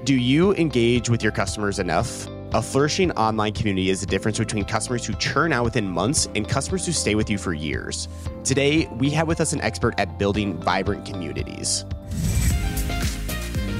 Do you engage with your customers enough? A flourishing online community is the difference between customers who churn out within months and customers who stay with you for years. Today, we have with us an expert at building vibrant communities.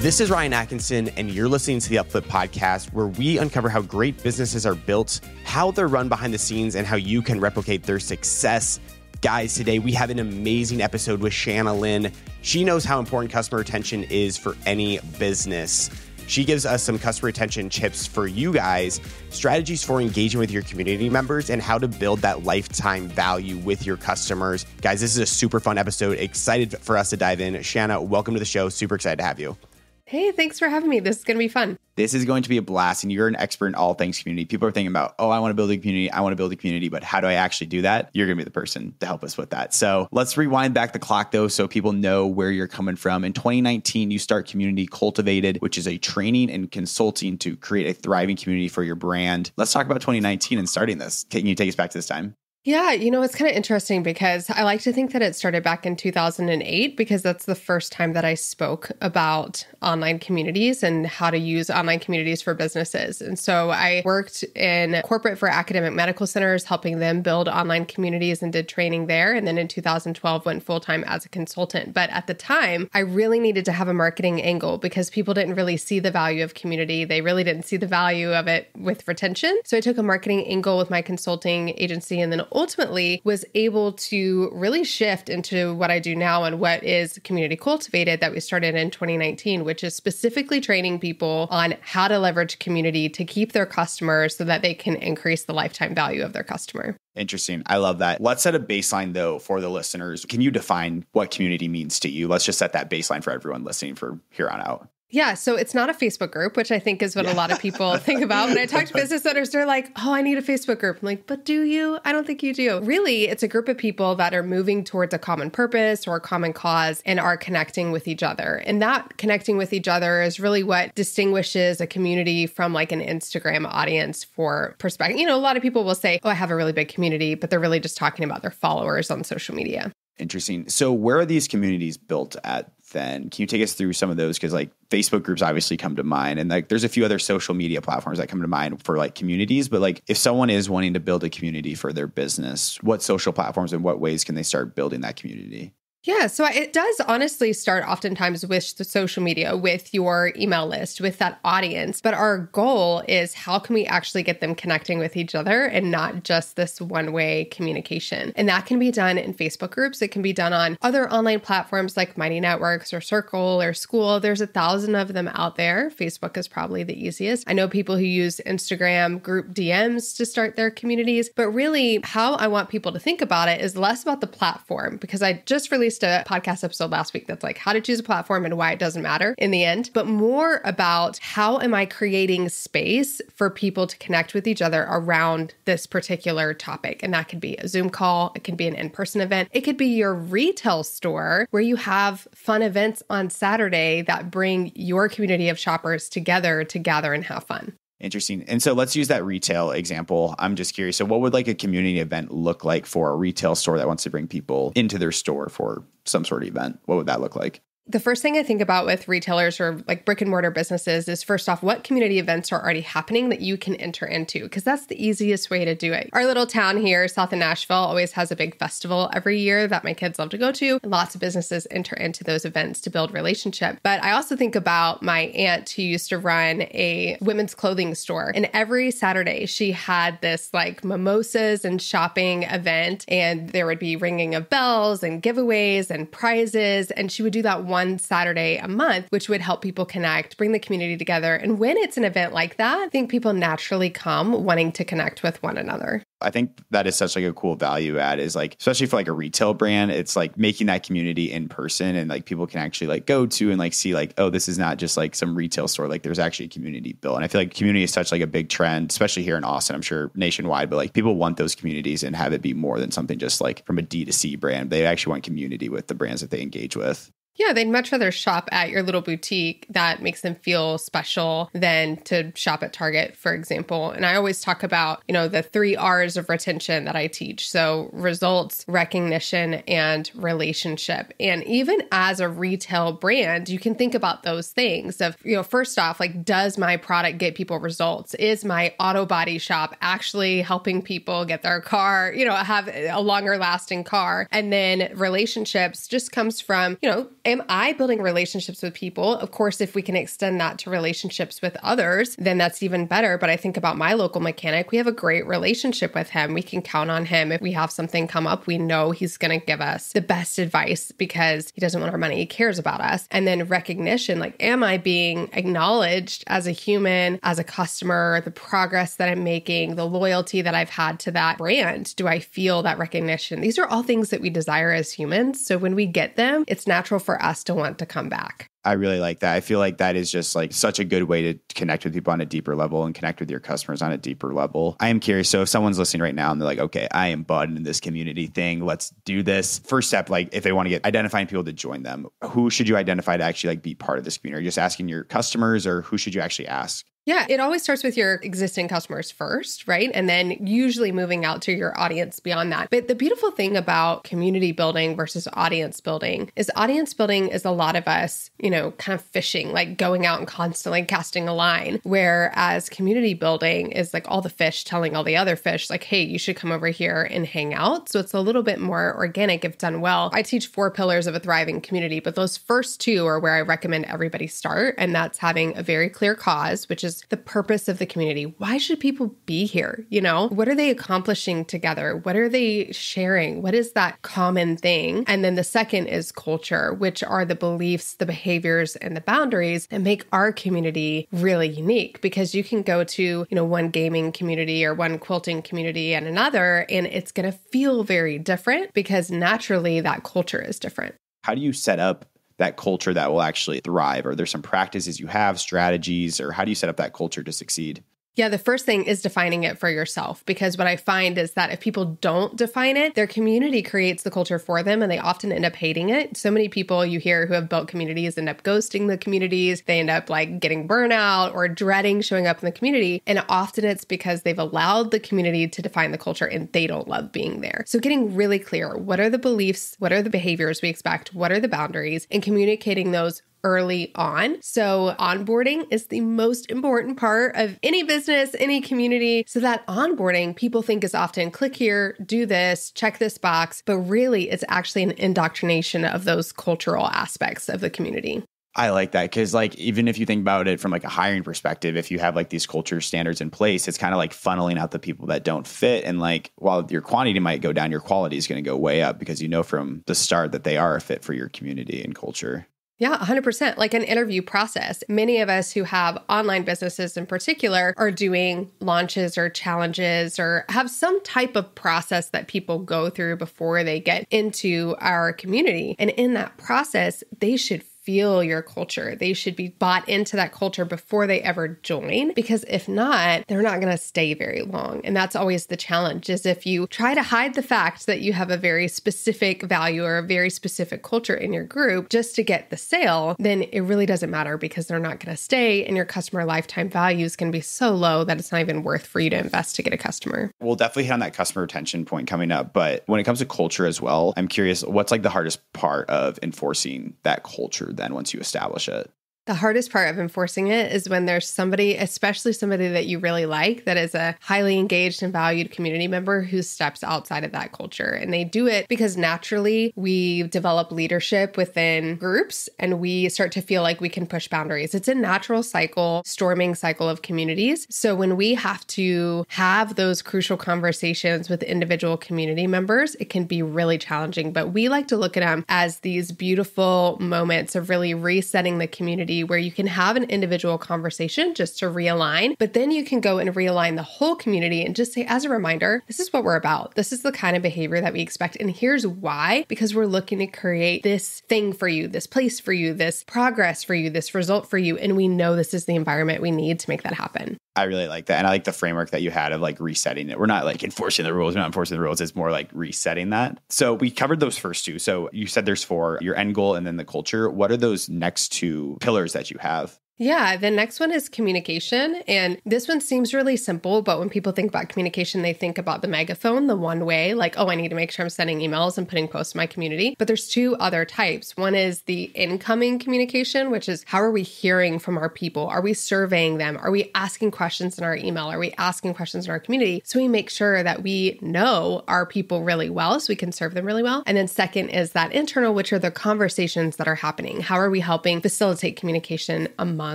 This is Ryan Atkinson, and you're listening to the UpFlip podcast, where we uncover how great businesses are built, how they're run behind the scenes, and how you can replicate their success. Guys, today we have an amazing episode with Shana Lynn. She knows how important customer retention is for any business. She gives us some customer retention tips for you guys, strategies for engaging with your community members, and how to build that lifetime value with your customers. Guys, this is a super fun episode. Excited for us to dive in. Shana, welcome to the show. Super excited to have you. Hey, thanks for having me. This is going to be fun. This is going to be a blast, and you're an expert in all things community. People are thinking about, I want to build a community, but how do I actually do that? You're going to be the person to help us with that. So let's rewind back the clock, though, so people know where you're coming from. In 2019, you start Community Cultivated, which is a training and consulting to create a thriving community for your brand. Let's talk about 2019 and starting this. Can you take us back to this time? Yeah, it's kind of interesting because I like to think that it started back in 2008 because that's the first time that I spoke about online communities and how to use online communities for businesses. And so I worked in corporate for academic medical centers, helping them build online communities and did training there. And then in 2012, went full-time as a consultant. But at the time, I really needed to have a marketing angle because people didn't really see the value of community. They really didn't see the value of it with retention. So I took a marketing angle with my consulting agency and then ultimately was able to really shift into what I do now and what is Community Cultivated that we started in 2019, which is specifically training people on how to leverage community to keep their customers so that they can increase the lifetime value of their customer. Interesting. I love that. Let's set a baseline, though, for the listeners. Can you define what community means to you? Let's just set that baseline for everyone listening for here on out. Yeah, so it's not a Facebook group, which I think is what a lot of people think about. When I talk to business owners, they're like, I need a Facebook group. I'm like, but do you? I don't think you do. Really, it's a group of people that are moving towards a common purpose or a common cause and are connecting with each other. And that connecting with each other is really what distinguishes a community from like an Instagram audience for perspective. A lot of people will say, I have a really big community, but they're really just talking about their followers on social media. Interesting. So where are these communities built at then? Can you take us through some of those? Because like Facebook groups obviously come to mind, and like there's a few other social media platforms that come to mind for like communities. But like if someone is wanting to build a community for their business, what social platforms and what ways can they start building that community? Yeah, so it does honestly start oftentimes with the social media, with your email list, with that audience. But our goal is how can we actually get them connecting with each other and not just this one-way communication? And that can be done in Facebook groups. It can be done on other online platforms like Mighty Networks or Circle or School. There's 1,000 of them out there. Facebook is probably the easiest. I know people who use Instagram group DMs to start their communities. But really, how I want people to think about it is less about the platform, because I just released a podcast episode last week that's like how to choose a platform and why it doesn't matter in the end, but more about how am I creating space for people to connect with each other around this particular topic. And that could be a Zoom call. It can be an in-person event. It could be your retail store where you have fun events on Saturday that bring your community of shoppers together to gather and have fun. Interesting. And so let's use that retail example. I'm just curious. So what would like a community event look like for a retail store that wants to bring people into their store for some sort of event? What would that look like? The first thing I think about with retailers or like brick and mortar businesses is first off, what community events are already happening that you can enter into? Because that's the easiest way to do it. Our little town here, south of Nashville, always has a big festival every year that my kids love to go to. And lots of businesses enter into those events to build relationship. But I also think about my aunt who used to run a women's clothing store. And every Saturday she had this like mimosas and shopping event. And there would be ringing of bells and giveaways and prizes. And she would do that one Saturday a month, which would help people connect, bring the community together. And when it's an event like that, I think people naturally come wanting to connect with one another. I think that is such like a cool value add is like, especially for like a retail brand, it's like making that community in person and like people can actually like go to and like see like, oh, this is not just like some retail store. Like there's actually a community built. And I feel like community is such like a big trend, especially here in Austin, I'm sure nationwide, but like people want those communities and have it be more than something just like from a D2C brand. They actually want community with the brands that they engage with. Yeah, they'd much rather shop at your little boutique that makes them feel special than to shop at Target, for example. And I always talk about, the 3 R's of retention that I teach. So results, recognition, and relationship. And even as a retail brand, you can think about those things of, first off, like, does my product get people results? Is my auto body shop actually helping people get their car, have a longer lasting car? And then relationships just comes from, am I building relationships with people? Of course, if we can extend that to relationships with others, then that's even better. But I think about my local mechanic. We have a great relationship with him. We can count on him. If we have something come up, we know he's going to give us the best advice because he doesn't want our money. He cares about us. And then recognition, like, am I being acknowledged as a human, as a customer, the progress that I'm making, the loyalty that I've had to that brand? Do I feel that recognition? These are all things that we desire as humans. So when we get them, it's natural for us to want to come back. I really like that. I feel like that is just like such a good way to connect with people on a deeper level and connect with your customers on a deeper level. I am curious. So if someone's listening right now and they're like, okay, I am bought into this community thing, let's do this. First step, like if they want to get identifying people to join them, who should you identify to actually like be part of this community? Are you just asking your customers, or who should you actually ask? Yeah, it always starts with your existing customers first, right? And then usually moving out to your audience beyond that. But the beautiful thing about community building versus audience building is a lot of us, kind of fishing, like going out and constantly casting a line. Whereas community building is like all the fish telling all the other fish, like, hey, you should come over here and hang out. So it's a little bit more organic if done well. I teach 4 pillars of a thriving community, but those first 2 are where I recommend everybody start. And that's having a very clear cause, which is the purpose of the community. Why should people be here? What are they accomplishing together? What are they sharing? What is that common thing? And then the second is culture, which are the beliefs, the behaviors, and the boundaries that make our community really unique. Because you can go to, one gaming community or one quilting community and another, and it's going to feel very different because naturally that culture is different. How do you set up that culture that will actually thrive? Are there some practices you have, strategies, or how do you set up that culture to succeed? Yeah, the first thing is defining it for yourself, because what I find is that if people don't define it, their community creates the culture for them and they often end up hating it. So many people you hear who have built communities end up ghosting the communities. They end up like getting burnout or dreading showing up in the community. And often it's because they've allowed the community to define the culture and they don't love being there. So getting really clear, what are the beliefs? What are the behaviors we expect? What are the boundaries? And communicating those early on. So onboarding is the most important part of any business, any community. So that onboarding people think is often click here, do this, check this box, but really it's actually an indoctrination of those cultural aspects of the community. I like that because like even if you think about it from like a hiring perspective, if you have like these culture standards in place, it's kind of like funneling out the people that don't fit. And like while your quantity might go down, your quality is going to go way up because you know from the start that they are a fit for your community and culture. Yeah, 100%. Like an interview process. Many of us who have online businesses in particular are doing launches or challenges or have some type of process that people go through before they get into our community. And in that process, they should feel your culture. They should be bought into that culture before they ever join, because if not, they're not going to stay very long. And that's always the challenge, is if you try to hide the fact that you have a very specific value or a very specific culture in your group just to get the sale, then it really doesn't matter because they're not going to stay and your customer lifetime values can be so low that it's not even worth for you to invest to get a customer. We'll definitely hit on that customer retention point coming up. But when it comes to culture as well, I'm curious, what's like the hardest part of enforcing that culture then once you establish it? The hardest part of enforcing it is when there's somebody, especially somebody that you really like, that is a highly engaged and valued community member who steps outside of that culture. And they do it because naturally we develop leadership within groups and we start to feel like we can push boundaries. It's a natural cycle, storming cycle of communities. So when we have to have those crucial conversations with individual community members, it can be really challenging. But we like to look at them as these beautiful moments of really resetting the community, where you can have an individual conversation just to realign, but then you can go and realign the whole community and just say, as a reminder, this is what we're about. This is the kind of behavior that we expect. And here's why, because we're looking to create this thing for you, this place for you, this progress for you, this result for you. And we know this is the environment we need to make that happen. I really like that. And I like the framework that you had of like resetting it. We're not like enforcing the rules. We're not enforcing the rules. It's more like resetting that. So we covered those first two. So you said there's 4, your end goal and then the culture. What are those next 2 pillars that you have? Yeah, the next one is communication. And this one seems really simple, but when people think about communication, they think about the megaphone, the one way, like, oh, I need to make sure I'm sending emails and putting posts in my community. But there's 2 other types. One is the incoming communication, which is how are we hearing from our people? Are we surveying them? Are we asking questions in our email? Are we asking questions in our community? So we make sure that we know our people really well so we can serve them really well. And then second is that internal, which are the conversations that are happening. How are we helping facilitate communication among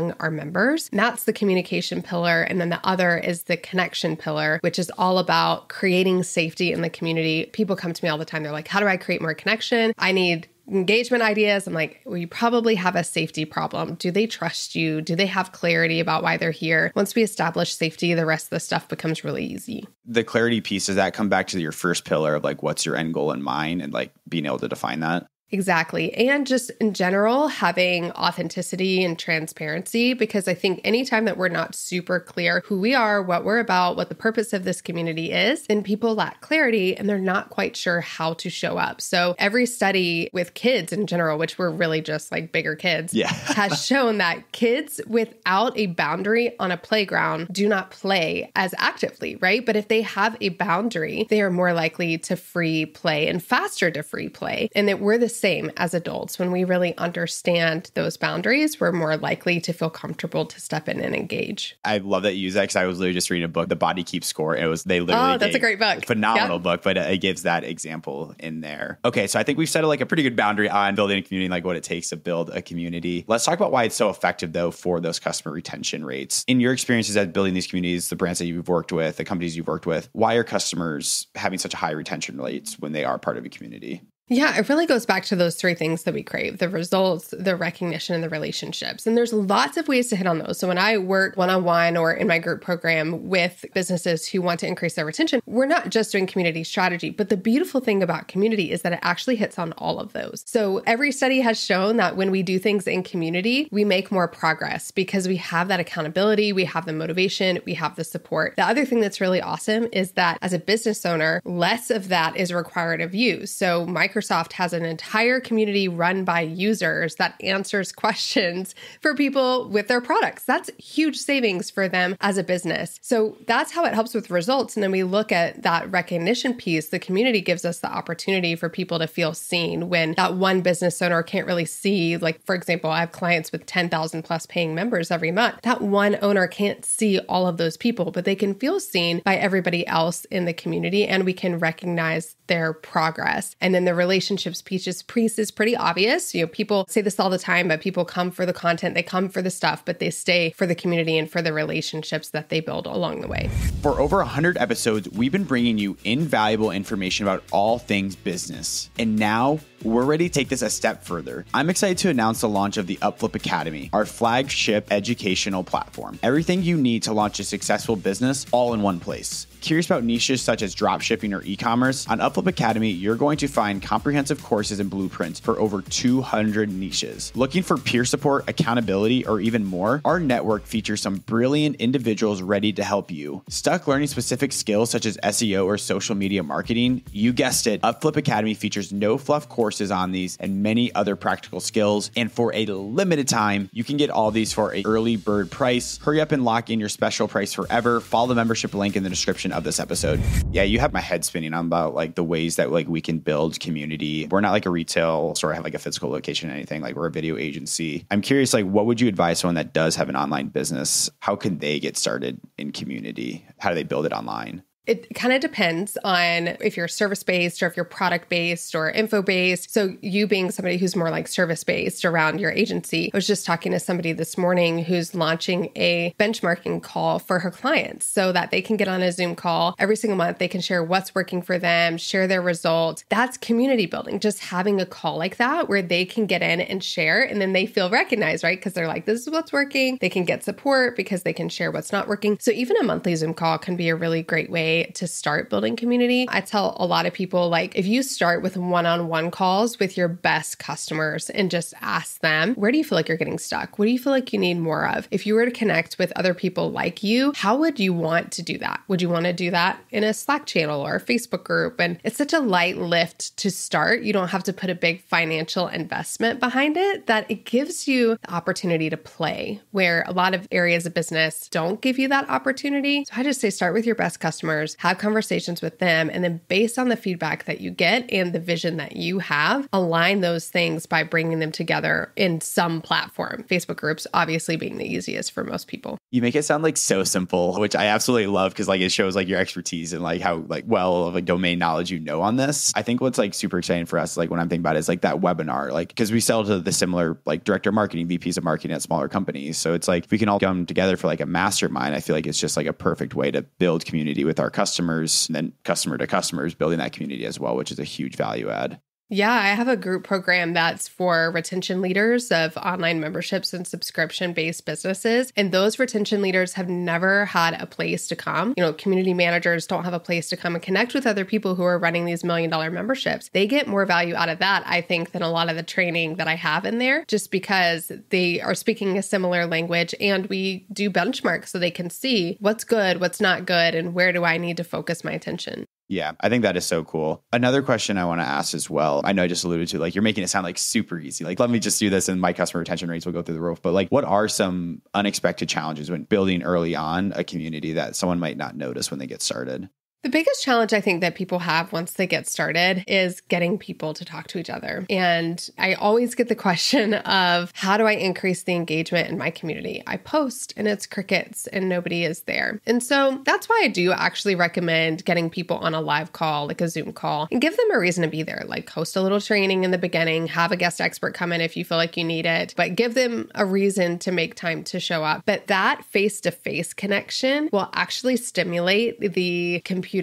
our members? And that's the communication pillar. And then the other is the connection pillar, which is all about creating safety in the community. People come to me all the time. They're like, how do I create more connection? I need engagement ideas. I'm like, well, you probably have a safety problem. Do they trust you? Do they have clarity about why they're here? Once we establish safety, the rest of the stuff becomes really easy. The clarity piece, does that come back to your first pillar of like, what's your end goal in mind and like being able to define that? Exactly. And just in general, having authenticity and transparency, because I think anytime that we're not super clear who we are, what we're about, what the purpose of this community is, then people lack clarity and they're not quite sure how to show up. So every study with kids in general, which we're really just like bigger kids, has shown that kids without a boundary on a playground do not play as actively, right? But if they have a boundary, they are more likely to free play and faster to free play. And that we're the same as adults. When we really understand those boundaries, we're more likely to feel comfortable to step in and engage. I love that you use that because I was literally just reading a book, The Body Keeps Score. They literally that's a great book. Phenomenal book, but it gives that example in there. Okay, so I think we've set like a pretty good boundary on building a community, like what it takes to build a community. Let's talk about why it's so effective though for those customer retention rates. In your experiences at building these communities, the brands that you've worked with, the companies you've worked with, why are customers having such high retention rates when they are part of a community? Yeah, it really goes back to those 3 things that we crave: the results, the recognition, and the relationships. And there's lots of ways to hit on those. So when I work one-on-one or in my group program with businesses who want to increase their retention, we're not just doing community strategy. But the beautiful thing about community is that it actually hits on all of those. So every study has shown that when we do things in community, we make more progress because we have that accountability, we have the motivation, we have the support. The other thing that's really awesome is that as a business owner, less of that is required of you. So Microsoft has an entire community run by users that answers questions for people with their products. That's huge savings for them as a business. So that's how it helps with results. And then we look at that recognition piece. The community gives us the opportunity for people to feel seen when that one business owner can't really see. Like, for example, I have clients with 10,000 plus paying members every month. That one owner can't see all of those people, but they can feel seen by everybody else in the community, and we can recognize their progress. And then the relationships piece is pretty obvious. People say this all the time, but people come for the content, they come for the stuff, but they stay for the community and for the relationships that they build along the way. For over 100 episodes, we've been bringing you invaluable information about all things business. And now we're ready to take this a step further. I'm excited to announce the launch of the UpFlip Academy, our flagship educational platform. Everything you need to launch a successful business all in one place. Curious about niches such as dropshipping or e-commerce? On UpFlip Academy, you're going to find comprehensive courses and blueprints for over 200 niches. Looking for peer support, accountability, or even more? Our network features some brilliant individuals ready to help you. Stuck learning specific skills such as SEO or social media marketing? You guessed it, UpFlip Academy features no fluff courses on these and many other practical skills. And for a limited time, you can get all these for an early bird price. Hurry up and lock in your special price forever. Follow the membership link in the description of this episode. Yeah, you have my head spinning on about like the ways that like we can build community. We're not like a retail store, have like a physical location or anything. Like we're a video agency. I'm curious, like what would you advise someone that does have an online business? How can they get started in community? How do they build it online? It kind of depends on if you're service-based or if you're product-based or info-based. So you being somebody who's more like service-based around your agency, I was just talking to somebody this morning who's launching a benchmarking call for her clients so that they can get on a Zoom call every single month. They can share what's working for them, share their results. That's community building, just having a call like that where they can get in and share and then they feel recognized, right? Because they're like, this is what's working. They can get support because they can share what's not working. So even a monthly Zoom call can be a really great way way to start building community. I tell a lot of people, like, if you start with one-on-one calls with your best customers and just ask them, where do you feel like you're getting stuck? What do you feel like you need more of? If you were to connect with other people like you, how would you want to do that? Would you want to do that in a Slack channel or a Facebook group? And it's such a light lift to start. You don't have to put a big financial investment behind it, that it gives you the opportunity to play, where a lot of areas of business don't give you that opportunity. So I just say start with your best customers, have conversations with them, and then based on the feedback that you get and the vision that you have, align those things by bringing them together in some platform. Facebook groups obviously being the easiest for most people. You make it sound like so simple, which I absolutely love, because like it shows like your expertise and like how like well of a domain knowledge you know on this. I think what's like super exciting for us, like when I'm thinking about it, is like that webinar, like because we sell to the similar like director of marketing, VPs of marketing at smaller companies. So it's like if we can all come together for like a mastermind, I feel like it's just like a perfect way to build community with our customers, and then customer to customers, building that community as well, which is a huge value add. Yeah, I have a group program that's for retention leaders of online memberships and subscription-based businesses. And those retention leaders have never had a place to come. Community managers don't have a place to come and connect with other people who are running these $1 million memberships. They get more value out of that, I think, than a lot of the training that I have in there, just because they are speaking a similar language and we do benchmarks so they can see what's good, what's not good, and where do I need to focus my attention. Yeah, I think that is so cool. Another question I want to ask as well, I know I just alluded to, like, you're making it sound like super easy. Like, let me just do this and my customer retention rates will go through the roof. But like, what are some unexpected challenges when building early on a community that someone might not notice when they get started? The biggest challenge I think that people have once they get started is getting people to talk to each other. And I always get the question of, how do I increase the engagement in my community? I post and it's crickets and nobody is there. And so that's why I do actually recommend getting people on a live call, like a Zoom call, and give them a reason to be there. Like host a little training in the beginning, have a guest expert come in if you feel like you need it, but give them a reason to make time to show up. But that face-to-face connection will actually stimulate the computer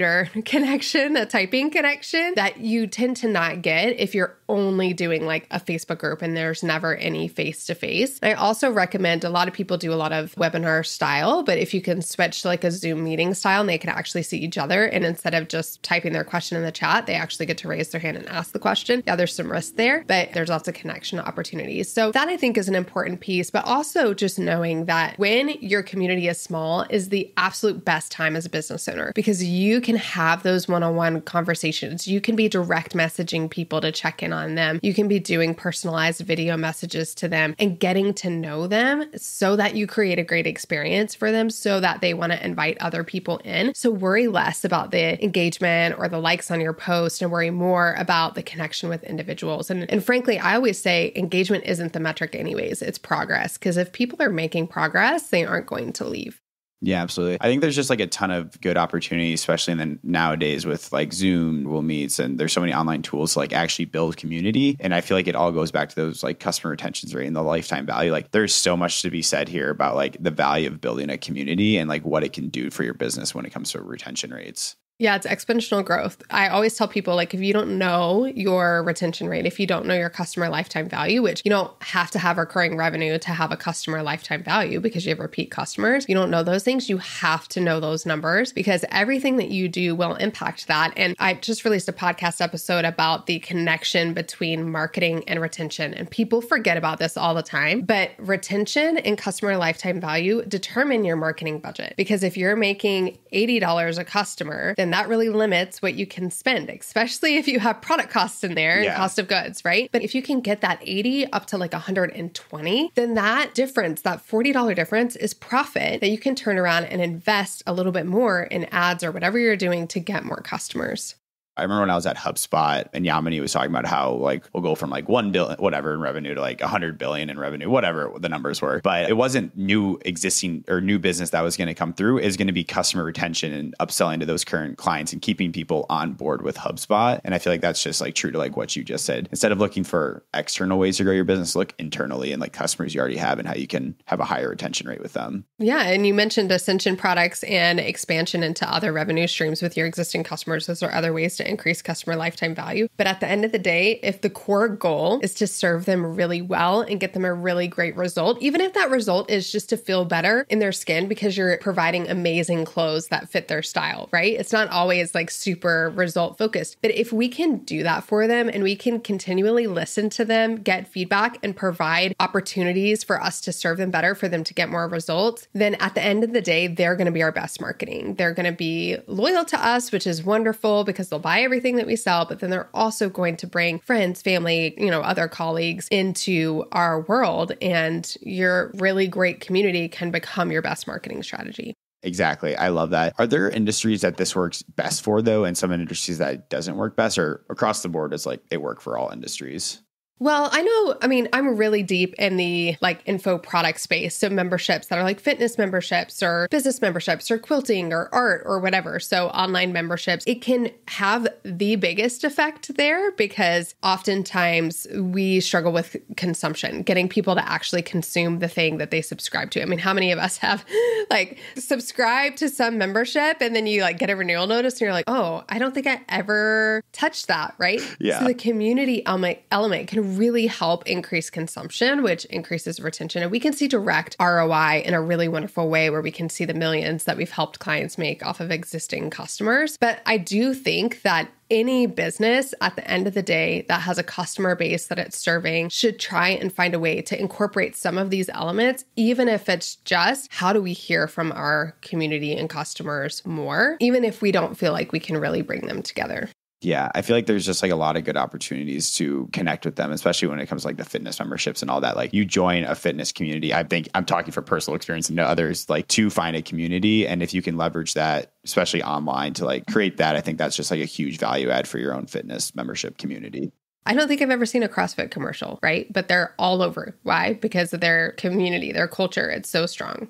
connection, a typing connection that you tend to not get if you're only doing like a Facebook group and there's never any face-to-face. I also recommend, a lot of people do a lot of webinar style, but if you can switch to like a Zoom meeting style and they can actually see each other, and instead of just typing their question in the chat, they actually get to raise their hand and ask the question. Yeah, there's some risk there, but there's lots of connection opportunities. So that I think is an important piece, but also just knowing that when your community is small is the absolute best time as a business owner, because you can have those one-on-one conversations. You can be direct messaging people to check in on them. You can be doing personalized video messages to them and getting to know them so that you create a great experience for them so that they want to invite other people in. So worry less about the engagement or the likes on your post and worry more about the connection with individuals. And frankly, I always say engagement isn't the metric anyways, it's progress. Because if people are making progress, they aren't going to leave. Yeah, absolutely. I think there's just like a ton of good opportunities, especially in the nowadays with like Zoom, Google Meets, and there's so many online tools to like actually build community. And I feel like it all goes back to those like customer retention rate and the lifetime value. Like there's so much to be said here about like the value of building a community and like what it can do for your business when it comes to retention rates. Yeah, it's exponential growth. I always tell people, like, if you don't know your retention rate, if you don't know your customer lifetime value, which you don't have to have recurring revenue to have a customer lifetime value because you have repeat customers, you don't know those things, you have to know those numbers because everything that you do will impact that. And I just released a podcast episode about the connection between marketing and retention. And people forget about this all the time, but retention and customer lifetime value determine your marketing budget. Because if you're making $80 a customer, then that really limits what you can spend, especially if you have product costs in there and cost of goods, right? But if you can get that 80 up to like 120, then that difference, that $40 difference is profit that you can turn around and invest a little bit more in ads or whatever you're doing to get more customers. I remember when I was at HubSpot and Yamini was talking about how like we'll go from like 1 billion, whatever in revenue to like 100 billion in revenue, whatever the numbers were. But it wasn't new existing or new business that was going to come through. Is going to be customer retention and upselling to those current clients and keeping people on board with HubSpot. And I feel like that's just like true to like what you just said. Instead of looking for external ways to grow your business, look internally and like customers you already have and how you can have a higher retention rate with them. Yeah. And you mentioned Ascension products and expansion into other revenue streams with your existing customers. Those are other ways to increase customer lifetime value. But at the end of the day, if the core goal is to serve them really well and get them a really great result, even if that result is just to feel better in their skin because you're providing amazing clothes that fit their style, right? It's not always like super result focused. But if we can do that for them and we can continually listen to them, get feedback, and provide opportunities for us to serve them better, for them to get more results, then at the end of the day, they're going to be our best marketing. They're going to be loyal to us, which is wonderful because they'll buy everything that we sell, but then they're also going to bring friends, family, other colleagues into our world, and your really great community can become your best marketing strategy. Exactly. I love that. Are there industries that this works best for though, and some industries that it doesn't work best, or across the board it's like they work for all industries? Well, I'm really deep in the like info product space. So memberships that are like fitness memberships or business memberships or quilting or art or whatever. So online memberships, it can have the biggest effect there because oftentimes we struggle with consumption, getting people to actually consume the thing that they subscribe to. I mean, how many of us have like subscribed to some membership and then you like get a renewal notice and you're like, oh, I don't think I ever touched that, right? Yeah. So the community element can really help increase consumption, which increases retention. And we can see direct ROI in a really wonderful way where we can see the millions that we've helped clients make off of existing customers. But I do think that any business at the end of the day that has a customer base that it's serving should try and find a way to incorporate some of these elements, even if it's just how do we hear from our community and customers more, even if we don't feel like we can really bring them together. Yeah, I feel like there's just like a lot of good opportunities to connect with them, especially when it comes to like the fitness memberships and all that. Like you join a fitness community. I think I'm talking for personal experience and to others, like to find a community. And if you can leverage that, especially online, to like create that, I think that's just like a huge value add for your own fitness membership community. I don't think I've ever seen a CrossFit commercial, right? But they're all over. Why? Because of their community, their culture. It's so strong.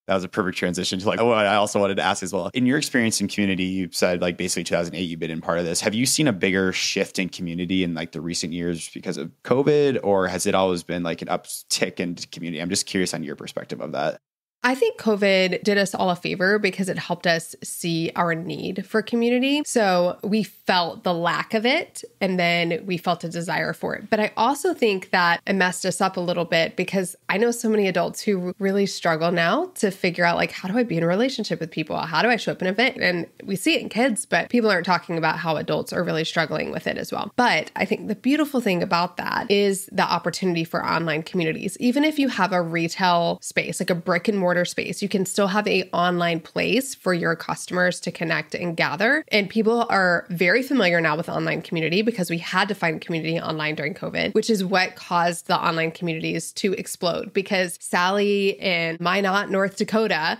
That was a perfect transition to like what I also wanted to ask as well. In your experience in community, you said like basically 2008, you've been in part of this. Have you seen a bigger shift in community in like the recent years because of COVID, or has it always been like an uptick in community? I'm just curious on your perspective of that. I think COVID did us all a favor because it helped us see our need for community. So we felt the lack of it, and then we felt a desire for it. But I also think that it messed us up a little bit because I know so many adults who really struggle now to figure out like, how do I be in a relationship with people? How do I show up in an event? And we see it in kids, but people aren't talking about how adults are really struggling with it as well. But I think the beautiful thing about that is the opportunity for online communities. Even if you have a retail space, like a brick and mortar space, you can still have an online place for your customers to connect and gather. And people are very familiar now with online community because we had to find community online during COVID, which is what caused the online communities to explode. Because Sally in Minot, North Dakota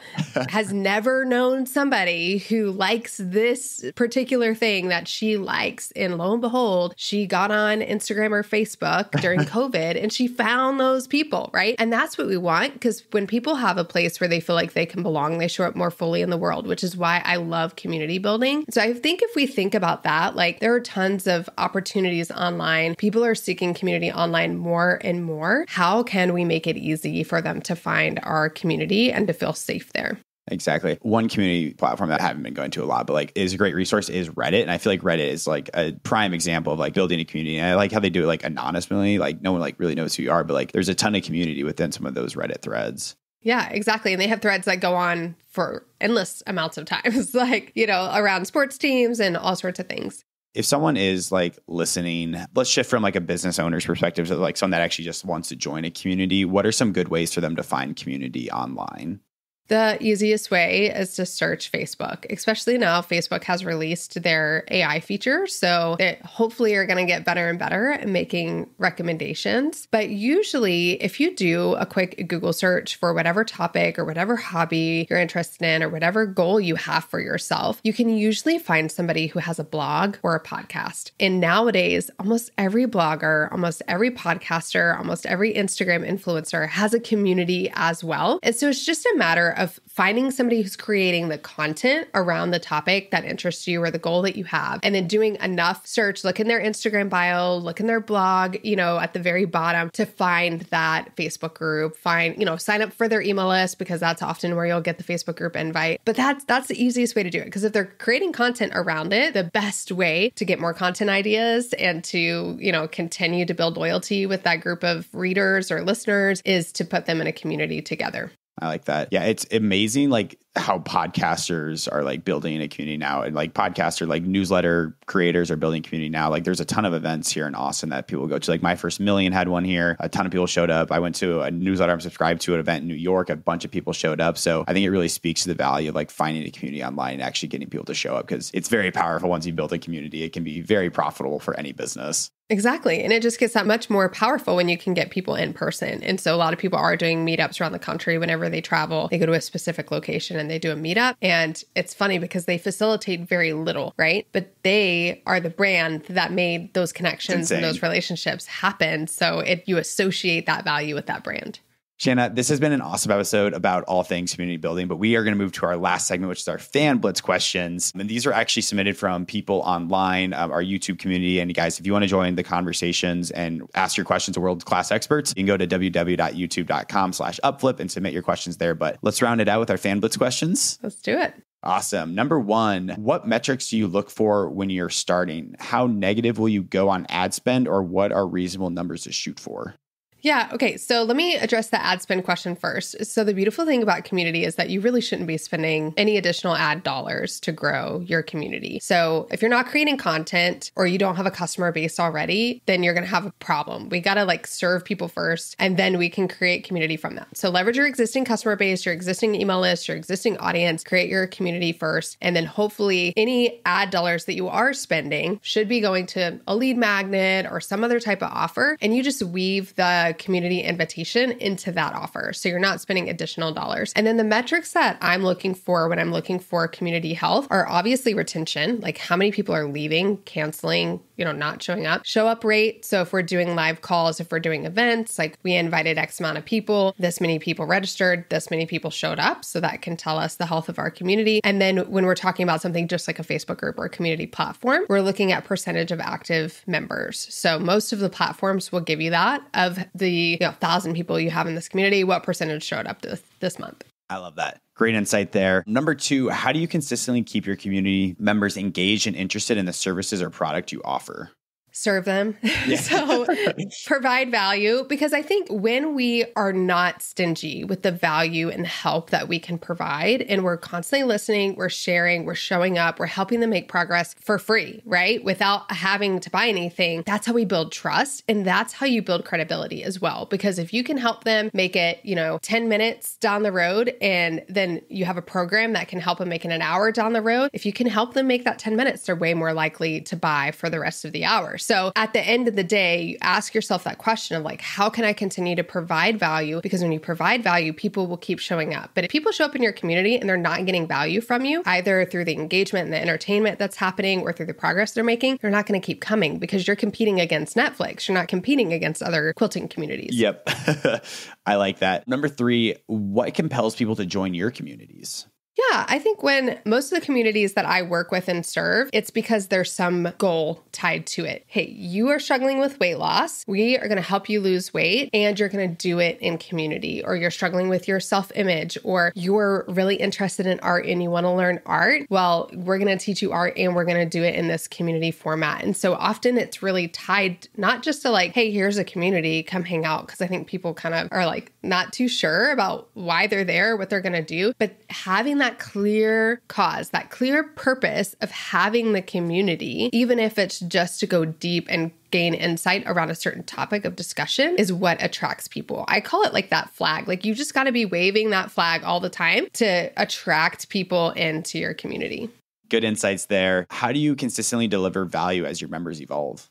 has never known somebody who likes this particular thing that she likes. And lo and behold, she got on Instagram or Facebook during COVID and she found those people, right? And that's what we want, because when people have a place where they feel like they can belong, they show up more fully in the world, which is why I love community building. So I think if we think about that, like there are tons of opportunities online. People are seeking community online more and more. How can we make it easy for them to find our community and to feel safe there? Exactly. One community platform that I haven't been going to a lot, but like is a great resource is Reddit. And I feel like Reddit is like a prime example of like building a community. And I like how they do it like anonymously, like no one like really knows who you are, but like there's a ton of community within some of those Reddit threads. Yeah, exactly. And they have threads that go on for endless amounts of times, like, around sports teams and all sorts of things. If someone is like listening, let's shift from like a business owner's perspective to like someone that actually just wants to join a community. What are some good ways for them to find community online? The easiest way is to search Facebook, especially now Facebook has released their AI feature. So they hopefully are going to get better and better at making recommendations. But usually if you do a quick Google search for whatever topic or whatever hobby you're interested in or whatever goal you have for yourself, you can usually find somebody who has a blog or a podcast. And nowadays, almost every blogger, almost every podcaster, almost every Instagram influencer has a community as well. And so it's just a matter of finding somebody who's creating the content around the topic that interests you or the goal that you have, and then doing enough search, look in their Instagram bio, look in their blog, at the very bottom to find that Facebook group, sign up for their email list, because that's often where you'll get the Facebook group invite. But that's the easiest way to do it, because if they're creating content around it, the best way to get more content ideas and to, continue to build loyalty with that group of readers or listeners is to put them in a community together. I like that. Yeah, it's amazing how podcasters are building a community now, and newsletter creators are building community now. There's a ton of events here in Austin that people go to. My First Million had one here. A ton of people showed up. I went to a newsletter I'm subscribed to, an event in New York. A bunch of people showed up. So I think it really speaks to the value of finding a community online and actually getting people to show up, because it's very powerful. Once you build a community, it can be very profitable for any business. Exactly. And it just gets that much more powerful when you can get people in person. And so a lot of people are doing meetups around the country. Whenever they travel, they go to a specific location and they do a meetup. And it's funny because they facilitate very little, right? But they are the brand that made those connections and those relationships happen. So you associate that value with that brand. Shana, this has been an awesome episode about all things community building, but we are going to move to our last segment, which is our Fan Blitz questions. And these are actually submitted from people online, our YouTube community. And guys, if you want to join the conversations and ask your questions to world-class experts, you can go to www.youtube.com/UpFlip and submit your questions there. But let's round it out with our Fan Blitz questions. Let's do it. Awesome. Number one, what metrics do you look for when you're starting? How negative will you go on ad spend, or what are reasonable numbers to shoot for? Yeah. Okay. So let me address the ad spend question first. So the beautiful thing about community is that you really shouldn't be spending any additional ad dollars to grow your community. So if you're not creating content or you don't have a customer base already, then you're going to have a problem. We got to serve people first, and then we can create community from that. So leverage your existing customer base, your existing email list, your existing audience, create your community first. And then hopefully any ad dollars that you are spending should be going to a lead magnet or some other type of offer. And you just weave the community invitation into that offer. So you're not spending additional dollars. And then the metrics that I'm looking for when I'm looking for community health are obviously retention, how many people are leaving, canceling, not showing up, show up rate. So if we're doing live calls, if we're doing events, we invited X amount of people, this many people registered, this many people showed up. So that can tell us the health of our community. And then when we're talking about something just like a Facebook group or a community platform, we're looking at percentage of active members. So most of the platforms will give you that of the 1,000 people you have in this community, what percentage showed up this month. I love that. Great insight there. Number two, how do you consistently keep your community members engaged and interested in the services or product you offer? Serve them. Yeah. So provide value, because I think when we are not stingy with the value and help that we can provide, and we're constantly listening, we're sharing, we're showing up, we're helping them make progress for free, right? Without having to buy anything, that's how we build trust. And that's how you build credibility as well. Because if you can help them make it, 10 minutes down the road, and then you have a program that can help them make it an hour down the road, if you can help them make that 10 minutes, they're way more likely to buy for the rest of the hour. So at the end of the day, you ask yourself that question of how can I continue to provide value? Because when you provide value, people will keep showing up. But if people show up in your community and they're not getting value from you, either through the engagement and the entertainment that's happening or through the progress they're making, they're not going to keep coming, because you're competing against Netflix. You're not competing against other quilting communities. Yep. I like that. Number three, what compels people to join your communities? Yeah, I think when most of the communities that I work with and serve, it's because there's some goal tied to it. Hey, you are struggling with weight loss. We are going to help you lose weight, and you're going to do it in community. Or you're struggling with your self-image, or you're really interested in art and you want to learn art. Well, we're going to teach you art, and we're going to do it in this community format. And so often it's really tied not just to hey, here's a community, come hang out. Because I think people kind of are not too sure about why they're there, what they're going to do. But having that clear cause, that clear purpose of having the community, even if it's just to go deep and gain insight around a certain topic of discussion, is what attracts people. I call it that flag. You just got to be waving that flag all the time to attract people into your community. Good insights there. How do you consistently deliver value as your members evolve?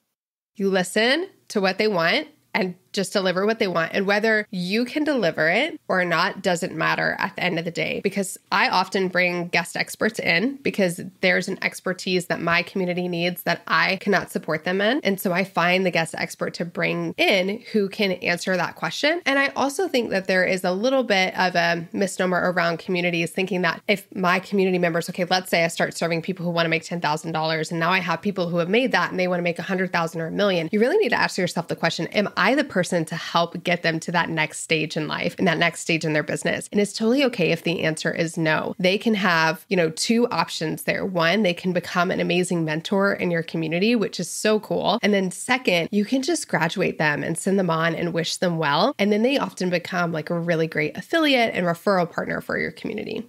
You listen to what they want and just deliver what they want. And whether you can deliver it or not doesn't matter at the end of the day, because I often bring guest experts in because there's an expertise that my community needs that I cannot support them in. And so I find the guest expert to bring in who can answer that question. And I also think that there is a little bit of a misnomer around communities thinking that if my community members, okay, let's say I start serving people who want to make $10,000 and now I have people who have made that and they want to make 100,000 or a million, you really need to ask yourself the question, am I the person to help get them to that next stage in life and that next stage in their business? And it's totally okay if the answer is no. They can have, two options there. One, they can become an amazing mentor in your community, which is so cool. And then second, you can just graduate them and send them on and wish them well. And then they often become like a really great affiliate and referral partner for your community.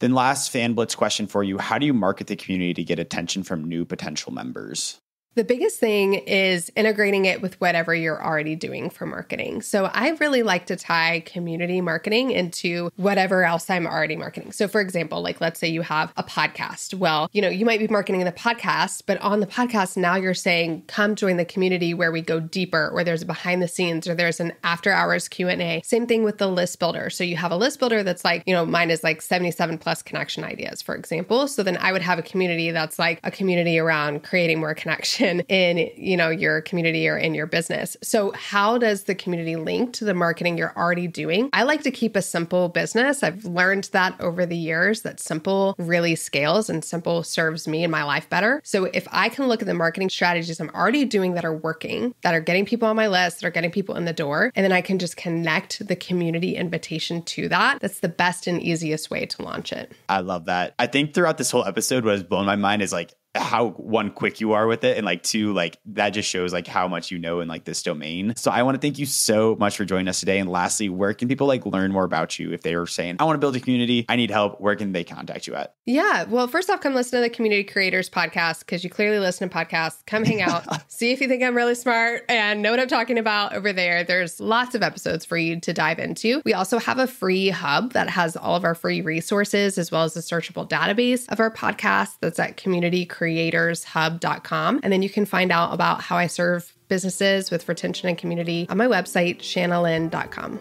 Then last Fan Blitz question for you. How do you market the community to get attention from new potential members? The biggest thing is integrating it with whatever you're already doing for marketing. So I really like to tie community marketing into whatever else I'm already marketing. So for example, like let's say you have a podcast. Well, you might be marketing the podcast, but on the podcast, now you're saying, come join the community where we go deeper, or there's a behind the scenes, or there's an after hours Q&A. Same thing with the list builder. So you have a list builder that's like, mine is like 77 plus connection ideas, for example. So then I would have a community that's like a community around creating more connection in, your community or in your business. So how does the community link to the marketing you're already doing? I like to keep a simple business. I've learned that over the years that simple really scales and simple serves me and my life better. So if I can look at the marketing strategies I'm already doing that are working, that are getting people on my list, that are getting people in the door, and then I can just connect the community invitation to that, that's the best and easiest way to launch it. I love that. I think throughout this whole episode, what has blown my mind is like how one, quick you are with it, and like two, like that just shows like how much in like this domain. So I want to thank you so much for joining us today. And lastly, where can people like learn more about you if they are saying, I want to build a community, I need help, where can they contact you at? Yeah, well, first off, come listen to the Community Creators podcast, because you clearly listen to podcasts. Come hang out, see if you think I'm really smart and know what I'm talking about over there. There's lots of episodes for you to dive into. We also have a free hub that has all of our free resources, as well as a searchable database of our podcast that's at communitycreatorshub.com. And then you can find out about how I serve businesses with retention and community on my website, shanalynn.com.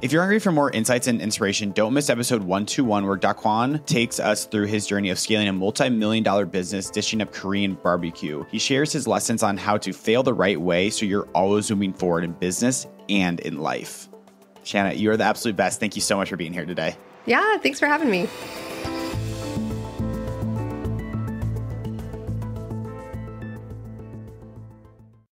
If you're hungry for more insights and inspiration, don't miss episode 121, where Daquan takes us through his journey of scaling a multi-million-dollar business, dishing up Korean barbecue. He shares his lessons on how to fail the right way so you're always moving forward in business and in life. Shana, you are the absolute best. Thank you so much for being here today. Yeah, thanks for having me.